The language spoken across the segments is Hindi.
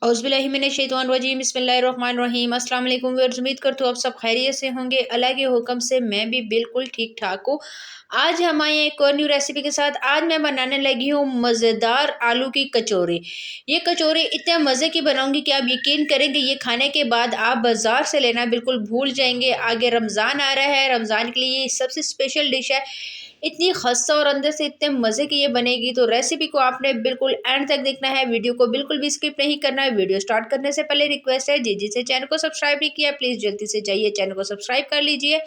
औज़ुबिल्लाहिमिनश्शैतानिर्रजीम बिस्मिल्लाहिर्रहमानिर्रहीम। अस्सलाम वालेकुम व्यूअर्स, उम्मीद करती हूँ आप सब खैरियत से होंगे। अल्लाह के हुक्म से मैं भी बिल्कुल ठीक ठाक हूँ। आज हम आए हैं एक और न्यू रेसिपी के साथ। आज मैं बनाने लगी हूँ मज़ेदार आलू की कचौरी। ये कचौरी इतने मज़े की बनाऊंगी कि आप यकीन करेंगे, ये खाने के बाद आप बाज़ार से लेना बिल्कुल भूल जाएंगे। आगे रमज़ान आ रहा है, रमज़ान के लिए ये सबसे स्पेशल डिश है। इतनी खस्ता और अंदर से इतने मज़े की ये बनेगी, तो रेसिपी को आपने बिल्कुल एंड तक देखना है। वीडियो को बिल्कुल भी स्किप नहीं करना है। वीडियो स्टार्ट करने से पहले रिक्वेस्ट है, जिसे चैनल को सब्सक्राइब नहीं किया प्लीज़ जल्दी से जाइए चैनल को सब्सक्राइब कर लीजिए।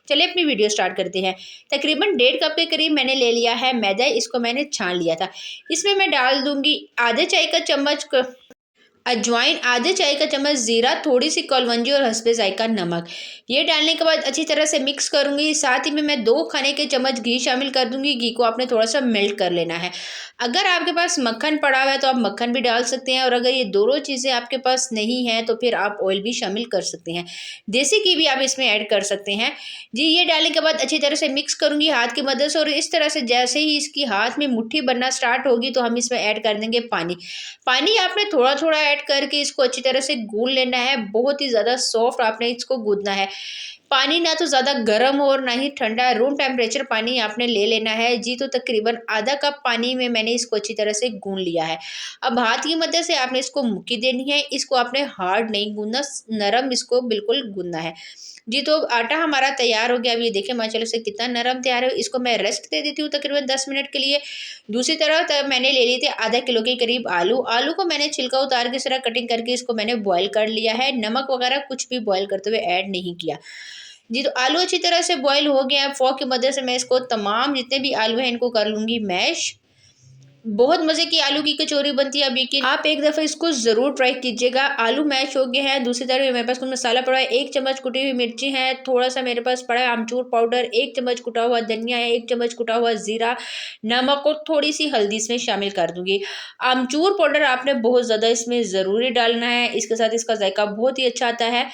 चलिए अपनी वीडियो स्टार्ट करते हैं। तकरीबन 1.5 कप के करीब मैंने ले लिया है मैदा, इसको मैंने छान लिया था। इसमें मैं डाल दूंगी आधे चाय का चम्मच अजवाइन, आधे चाय का चम्मच जीरा, थोड़ी सी कलवंजी और हस्बे जायका नमक। ये डालने के बाद अच्छी तरह से मिक्स करूंगी। साथ ही में मैं 2 खाने के चम्मच घी शामिल कर दूंगी। घी को आपने थोड़ा सा मेल्ट कर लेना है। अगर आपके पास मक्खन पड़ा हुआ है तो आप मक्खन भी डाल सकते हैं, और अगर ये दोनों चीज़ें आपके पास नहीं है तो फिर आप ऑयल भी शामिल कर सकते हैं। देसी घी भी आप इसमें ऐड कर सकते हैं जी। ये डालने के बाद अच्छी तरह से मिक्स करूंगी हाथ की मदद से, और इस तरह से जैसे ही इसकी हाथ में मुट्ठी बनना स्टार्ट होगी तो हम इसमें ऐड कर देंगे पानी। पानी आपने थोड़ा थोड़ा ऐड करके इसको अच्छी तरह से गूंद लेना है। बहुत ही ज़्यादा सॉफ्ट आपने इसको गूंदना है। पानी ना तो ज़्यादा गर्म हो और ना ही ठंडा, रूम टेम्परेचर पानी आपने ले लेना है जी। तो तकरीबन आधा कप पानी में मैंने इसको अच्छी तरह से गूंद लिया है। अब हाथ की मदद से आपने इसको मुक्की देनी है। इसको आपने हार्ड नहीं गूंदना, नरम इसको बिल्कुल गूंदना है जी। तो आटा हमारा तैयार हो गया। अब ये देखिए माशाल्लाह से कितना नरम तैयार है। इसको मैं रेस्ट दे देती हूँ तकरीबन 10 मिनट के लिए। दूसरी तरफ मैंने ले ली थी आधा किलो के करीब आलू। आलू को मैंने छिलका उतार के इस तरह कटिंग करके इसको मैंने बॉयल कर लिया है। नमक वगैरह कुछ भी बॉयल करते हुए ऐड नहीं किया जी। तो आलू अच्छी तरह से बॉयल हो गया है। फोक की मदद से मैं इसको तमाम जितने भी आलू हैं इनको कर लूँगी मैश। बहुत मज़े की आलू की कचौरी बनती है। अब यकीन आप एक दफ़ा इसको ज़रूर ट्राई कीजिएगा। आलू मैश हो गए हैं। दूसरी तरफ मेरे पास कुछ मसाला पड़ा है। 1 चम्मच कुटी हुई मिर्ची है, थोड़ा सा मेरे पास पड़ा है अमचूर पाउडर, 1 चम्मच कुटा हुआ धनिया है, 1 चम्मच कुटा हुआ ज़ीरा, नमक और थोड़ी सी हल्दी इसमें शामिल कर दूंगी। अमचूर पाउडर आपने बहुत ज़्यादा इसमें ज़रूरी डालना है, इसके साथ इसका जायका बहुत ही अच्छा आता है।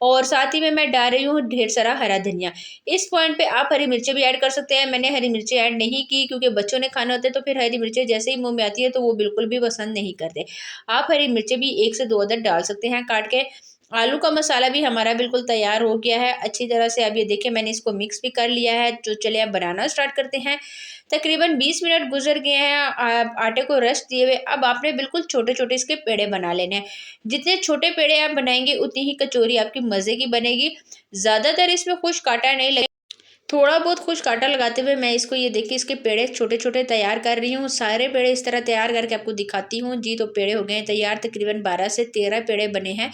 और साथ ही में मैं डाल रही हूँ ढेर सारा हरा धनिया। इस पॉइंट पे आप हरी मिर्चें भी ऐड कर सकते हैं। मैंने हरी मिर्चें ऐड नहीं की क्योंकि बच्चों ने खाना होता है, तो फिर हरी मिर्चें जैसे ही मुंह में आती है तो वो बिल्कुल भी पसंद नहीं करते। आप हरी मिर्चें भी 1 से 2 अदद डाल सकते हैं काट के। आलू का मसाला भी हमारा बिल्कुल तैयार हो गया है अच्छी तरह से। अब ये देखिए मैंने इसको मिक्स भी कर लिया है। तो चलिए अब बनाना स्टार्ट करते हैं। तकरीबन 20 मिनट गुजर गए हैं आटे को रेस्ट दिए हुए। अब आपने बिल्कुल छोटे छोटे इसके पेड़े बना लेने हैं। जितने छोटे पेड़े आप बनाएंगे उतनी ही कचौरी आपकी मज़े की बनेगी। ज़्यादातर इसमें खुश कांटा नहीं लगे, थोड़ा बहुत खुश कांटा लगाते हुए मैं इसको ये देखिए इसके पेड़े छोटे छोटे तैयार कर रही हूँ। सारे पेड़े इस तरह तैयार करके आपको दिखाती हूँ जी। तो पेड़े हो गए हैं तैयार, तकरीबन 12 से 13 पेड़े बने हैं।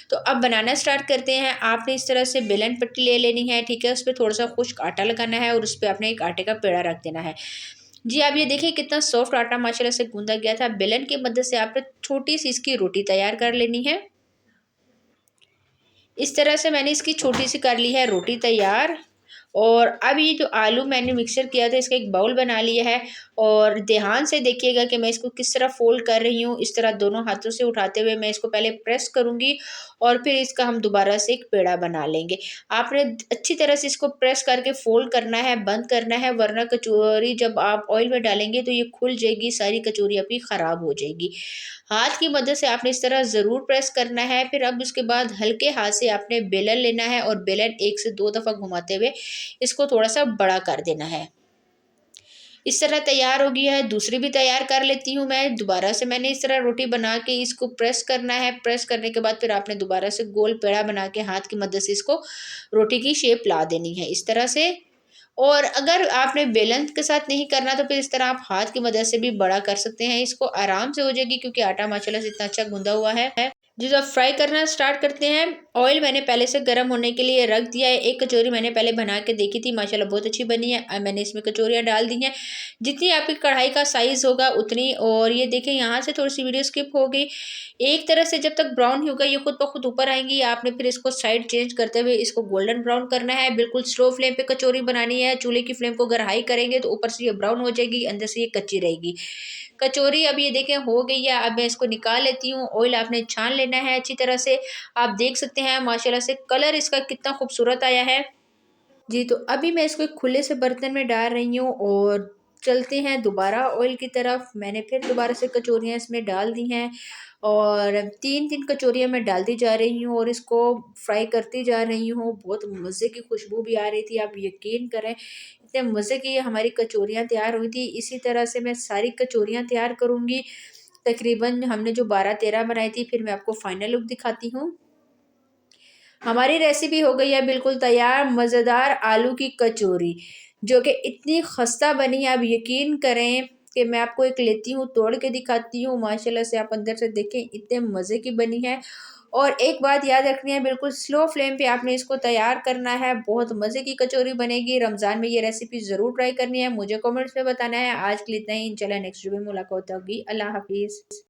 तो अब बनाना स्टार्ट करते हैं। आपने इस तरह से बेलन पट्टी ले लेनी है, ठीक है। उस पर थोड़ा सा खुश्क आटा लगाना है और उस पर आपने एक आटे का पेड़ा रख देना है जी। आप ये देखिए कितना सॉफ्ट आटा माशाल्लाह से गूंदा गया था। बेलन की मदद से आपने छोटी सी इसकी रोटी तैयार कर लेनी है। इस तरह से मैंने इसकी छोटी सी कर ली है रोटी तैयार। और अब ये जो आलू मैंने मिक्सर किया था इसका एक बाउल बना लिया है। और ध्यान से देखिएगा कि मैं इसको किस तरह फोल्ड कर रही हूँ। इस तरह दोनों हाथों से उठाते हुए मैं इसको पहले प्रेस करूँगी और फिर इसका हम दोबारा से एक पेड़ा बना लेंगे। आपने अच्छी तरह से इसको प्रेस करके फोल्ड करना है, बंद करना है, वरना कचौरी जब आप ऑयल में डालेंगे तो ये खुल जाएगी, सारी कचौरी आपकी ख़राब हो जाएगी। हाथ की मदद से आपने इस तरह ज़रूर प्रेस करना है। फिर अब उसके बाद हल्के हाथ से आपने बेलन लेना है और बेलन 1 से 2 दफ़ा घुमाते हुए इसको थोड़ा सा बड़ा कर देना है। इस तरह तैयार हो गया है। दूसरी भी तैयार कर लेती हूँ मैं। दोबारा से मैंने इस तरह रोटी बना के इसको प्रेस करना है। प्रेस करने के बाद फिर आपने दोबारा से गोल पेड़ा बना के हाथ की मदद से इसको रोटी की शेप ला देनी है इस तरह से। और अगर आपने बेलन के साथ नहीं करना तो फिर इस तरह आप हाथ की मदद से भी बड़ा कर सकते हैं। इसको आराम से हो जाएगी क्योंकि आटा माशाल्लाह से इतना अच्छा गूंदा हुआ है जी। तो अब फ्राई करना स्टार्ट करते हैं। ऑयल मैंने पहले से गर्म होने के लिए रख दिया है। एक कचौरी मैंने पहले बना के देखी थी, माशाल्लाह बहुत अच्छी बनी है। अब मैंने इसमें कचौरियाँ डाल दी हैं जितनी आपकी कढ़ाई का साइज़ होगा उतनी। और ये देखें यहाँ से थोड़ी सी वीडियो स्किप हो गई। एक तरह से जब तक ब्राउन होगा ये खुद ब खुद ऊपर आएंगी। आपने फिर इसको साइड चेंज करते हुए इसको गोल्डन ब्राउन करना है। बिल्कुल स्लो फ्लेम पे कचौरी बनानी है। चूल्हे की फ्लेम को अगर हाई करेंगे तो ऊपर से ये ब्राउन हो जाएगी, अंदर से ये कच्ची रहेगी कचौरी। अब ये देखें हो गई है। अब मैं इसको निकाल लेती हूँ। ऑयल आपने छान लेना है अच्छी तरह से। आप देख सकते हैं माशाल्लाह से कलर इसका कितना खूबसूरत आया है जी। तो अभी मैं इसको एक खुले से बर्तन में डाल रही हूँ और चलते हैं दोबारा ऑयल की तरफ। मैंने फिर दोबारा से कचौरियाँ इसमें डाल दी हैं और 3-3 कचौरियाँ मैं डालती जा रही हूँ और इसको फ्राई करती जा रही हूँ। बहुत मज़े की खुशबू भी आ रही थी, आप यकीन करें इतने मज़े की हमारी कचौरियाँ तैयार हुई थी। इसी तरह से मैं सारी कचौरियाँ तैयार करूँगी। तकरीबन हमने जो 12-13 बनाई थी, फिर मैं आपको फाइनल लुक दिखाती हूँ। हमारी रेसिपी हो गई है बिल्कुल तैयार, मज़ेदार आलू की कचौरी, जो कि इतनी खस्ता बनी है, आप यकीन करें कि मैं आपको एक लेती हूँ, तोड़ के दिखाती हूँ। माशाल्लाह से आप अंदर से देखें इतने मज़े की बनी है। और एक बात याद रखनी है, बिल्कुल स्लो फ्लेम पे आपने इसको तैयार करना है। बहुत मज़े की कचौरी बनेगी। रमज़ान में ये रेसिपी ज़रूर ट्राई करनी है। मुझे कमेंट्स में बताना है। आज के लिए इतना ही, इंशाल्लाह नेक्स्ट वीडियो में मुलाकात होगी। अल्लाह हाफ़िज़।